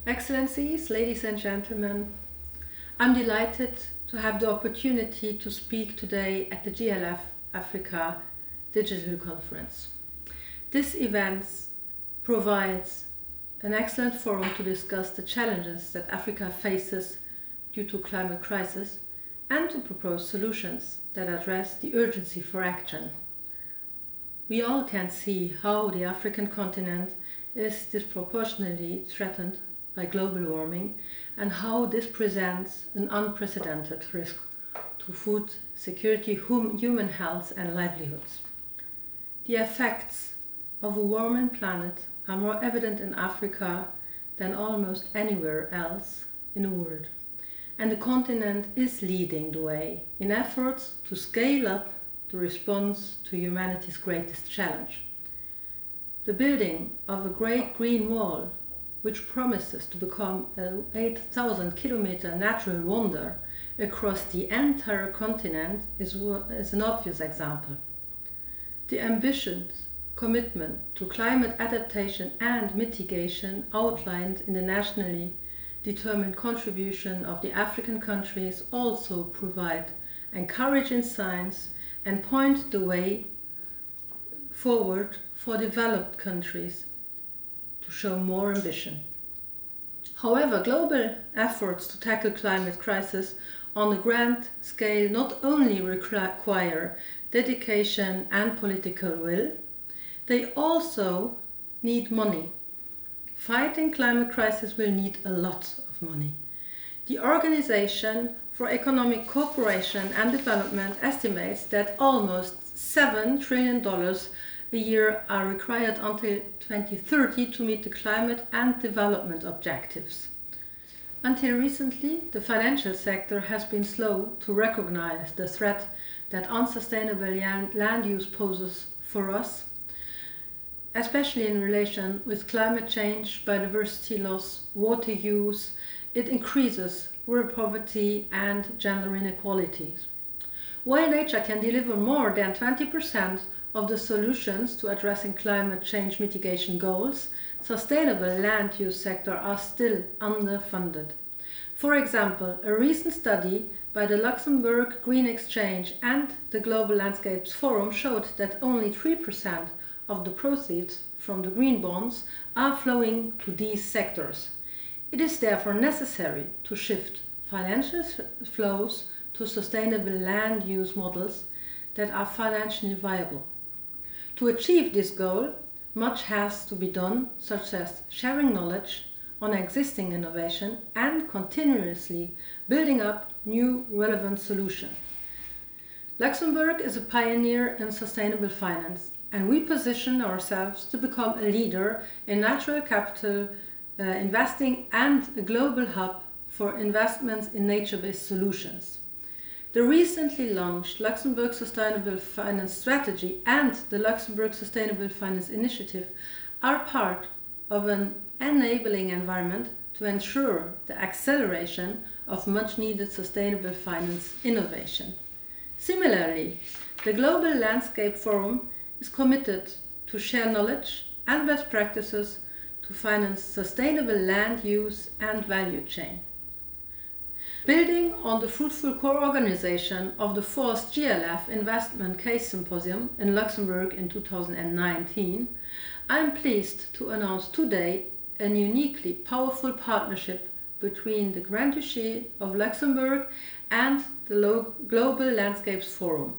Excellencies, ladies and gentlemen, I'm delighted to have the opportunity to speak today at the GLF Africa Digital Conference. This event provides an excellent forum to discuss the challenges that Africa faces due to climate crisis and to propose solutions that address the urgency for action. We all can see how the African continent is disproportionately threatened by global warming and how this presents an unprecedented risk to food security, human health and livelihoods. The effects of a warming planet are more evident in Africa than almost anywhere else in the world. And the continent is leading the way in efforts to scale up the response to humanity's greatest challenge. The building of a great green wall, which promises to become an 8,000 kilometer natural wonder across the entire continent, is an obvious example. The ambitious commitment to climate adaptation and mitigation outlined in the nationally determined contribution of the African countries also provide encouraging signs and point the way forward for developed countries to show more ambition. However, global efforts to tackle climate crisis on a grand scale not only require dedication and political will, they also need money. Fighting climate crisis will need a lot of money. The Organization for Economic Cooperation and Development estimates that almost $7 trillion a year are required until 2030 to meet the climate and development objectives. Until recently, the financial sector has been slow to recognize the threat that unsustainable land use poses for us, especially in relation with climate change, biodiversity loss, water use. It increases rural poverty and gender inequalities. While nature can deliver more than 20% of the solutions to addressing climate change mitigation goals, sustainable land use sectors are still underfunded. For example, a recent study by the Luxembourg Green Exchange and the Global Landscapes Forum showed that only 3% of the proceeds from the green bonds are flowing to these sectors. It is therefore necessary to shift financial flows to sustainable land use models that are financially viable. To achieve this goal, much has to be done, such as sharing knowledge on existing innovation and continuously building up new relevant solutions. Luxembourg is a pioneer in sustainable finance, and we position ourselves to become a leader in natural capital investing and a global hub for investments in nature-based solutions. The recently launched Luxembourg Sustainable Finance Strategy and the Luxembourg Sustainable Finance Initiative are part of an enabling environment to ensure the acceleration of much-needed sustainable finance innovation. Similarly, the Global Landscape Forum is committed to share knowledge and best practices to finance sustainable land use and value chain. Building on the fruitful co-organization of the 4th GLF Investment Case Symposium in Luxembourg in 2019, I am pleased to announce today a uniquely powerful partnership between the Grand Duchy of Luxembourg and the Global Landscapes Forum,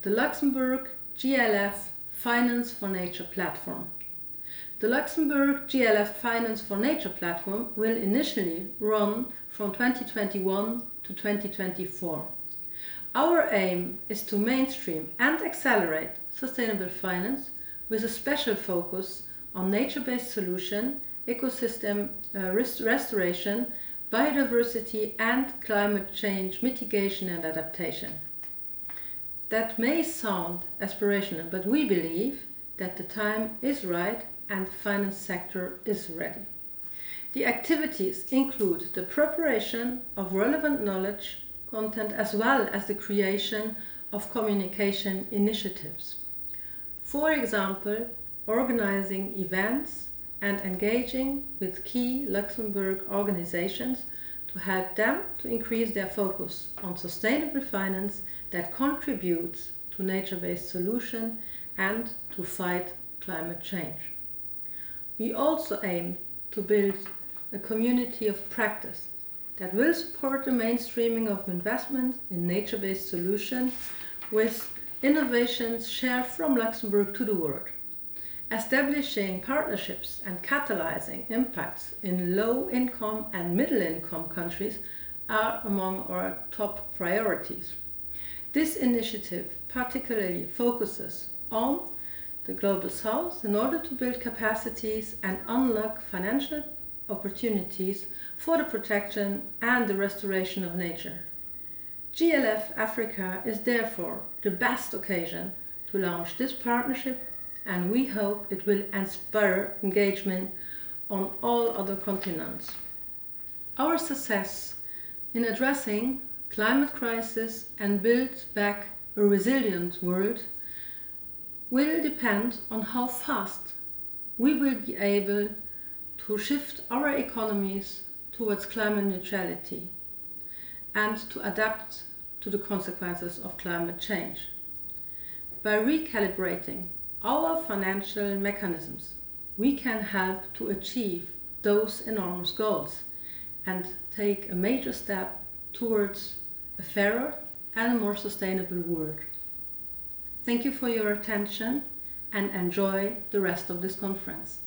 the Luxembourg GLF Finance for Nature platform. The Luxembourg GLF Finance for Nature platform will initially run from 2021 to 2024. Our aim is to mainstream and accelerate sustainable finance with a special focus on nature-based solution, ecosystem restoration, biodiversity and climate change mitigation and adaptation. That may sound aspirational, but we believe that the time is right and the finance sector is ready. The activities include the preparation of relevant knowledge content as well as the creation of communication initiatives. For example, organizing events and engaging with key Luxembourg organizations to help them to increase their focus on sustainable finance that contributes to nature-based solutions and to fight climate change. We also aim to build a community of practice that will support the mainstreaming of investment in nature-based solutions with innovations shared from Luxembourg to the world. Establishing partnerships and catalyzing impacts in low-income and middle-income countries are among our top priorities. This initiative particularly focuses on the Global South in order to build capacities and unlock financial opportunities for the protection and the restoration of nature. GLF Africa is therefore the best occasion to launch this partnership, and we hope it will inspire engagement on all other continents. Our success in addressing climate crisis and build back a resilient world will depend on how fast we will be able to shift our economies towards climate neutrality and to adapt to the consequences of climate change. By recalibrating our financial mechanisms, we can help to achieve those enormous goals and take a major step towards a fairer and a more sustainable world. Thank you for your attention and enjoy the rest of this conference.